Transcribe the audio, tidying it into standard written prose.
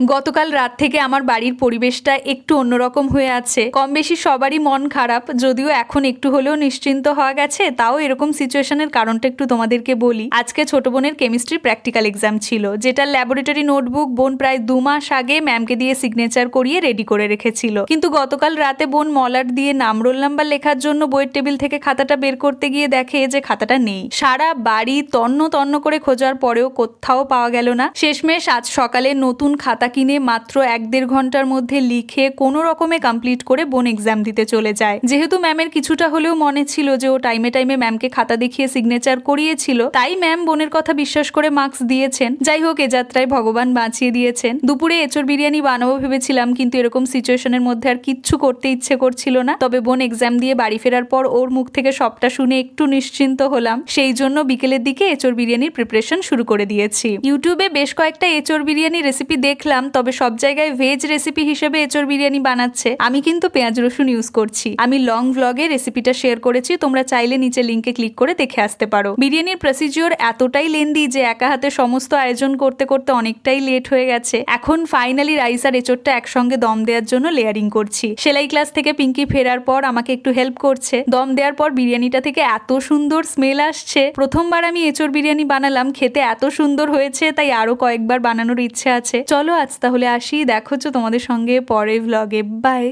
গতকাল রাত থেকে আমার বাড়ির পরিবেশটা একটু অন্যরকম হয়ে আছে। কম বেশি সবারই মন খারাপ, যদিও এখন একটু হলেও নিশ্চিন্ত হওয়া গেছে। তাও এরকম সিচুয়েশনের কারণটা একটু তোমাদেরকে বলি। আজকে ছোট বোনের কেমিস্ট্রি প্র্যাকটিক্যাল এক্সাম ছিল, যেটার ল্যাবরেটরি নোটবুক বোন প্রায় 2 মাস আগে ম্যামকে দিয়ে সিগনেচার করিয়ে রেডি করে রেখেছিল। কিন্তু গতকাল রাতে বোন মলাট দিয়ে নাম রোল নাম্বার লেখার জন্য বইয়ের টেবিল থেকে খাতাটা বের করতে গিয়ে দেখে যে খাতাটা নেই। সারা বাড়ি তন্ন তন্ন করে খোঁজার পরেও কোথাও পাওয়া গেল না। শেষমেশ আজ সকালে নতুন খাতা কিনে মাত্র 1-1.5 ঘন্টার মধ্যে লিখে কোনো রকমে কমপ্লিট করে বোন এক্সাম দিতে চলে যায়। যেহেতু ম্যামের কিছুটা হলেও মনে ছিল যে ও টাইমে টাইমে ম্যামকে খাতা দেখিয়ে সিগনেচার করিয়েছিল, তাই ম্যাম বোনের কথা বিশ্বাস করে মার্কস দিয়েছেন। যাই হোক, এ যাত্রায় ভগবান বাঁচিয়ে দিয়েছেন। দুপুরে এঁচোড় বিরিয়ানি বানাবো ভেবেছিলাম, কিন্তু এরকম সিচুয়েশনের মধ্যে আর কিচ্ছু করতে ইচ্ছে করছিল না। তবে বোন এক্সাম দিয়ে বাড়ি ফেরার পর ওর মুখ থেকে সবটা শুনে একটু নিশ্চিন্ত হলাম। সেই জন্য বিকেলের দিকে এঁচোড় বিরিয়ানির প্রিপারেশন শুরু করে দিয়েছি। ইউটিউবে বেশ কয়েকটা এঁচোড় বিরিয়ানি রেসিপি দেখলাম, তবে সব জায়গায় ভেজ রেসিপি হিসেবে এঁচোড় বিরিয়ানি বানাচ্ছে। আমি কিন্তু পেঁয়াজ রসুন ইউজ করছি। আমি লং ভ্লগে রেসিপিটা শেয়ার করেছি, তোমরা চাইলে নিচে লিঙ্কে ক্লিক করে দেখে আসতে পারো। বিরিয়ানির প্রসিজিওর এতটাই লেন্দি যে একা হাতে সমস্ত আয়োজন করতে করতে অনেকটাই লেট হয়ে গেছে। এখন ফাইনালি রাইস আর এঁচোড়টা একসঙ্গে দম দেওয়ার জন্য লেয়ারিং করছি। সেলাই ক্লাস থেকে পিঙ্কি ফেরার পর আমাকে একটু হেল্প করছে। দম দেওয়ার পর বিরিয়ানিটা থেকে এত সুন্দর স্মেল আসছে। প্রথমবার আমি এঁচোড় বিরিয়ানি বানালাম, খেতে এত সুন্দর হয়েছে, তাই আরো কয়েকবার বানানোর ইচ্ছে আছে। চলো আজ তাহলে আসি, দেখো তোমাদের সঙ্গে পরের ভ্লগে। বাই।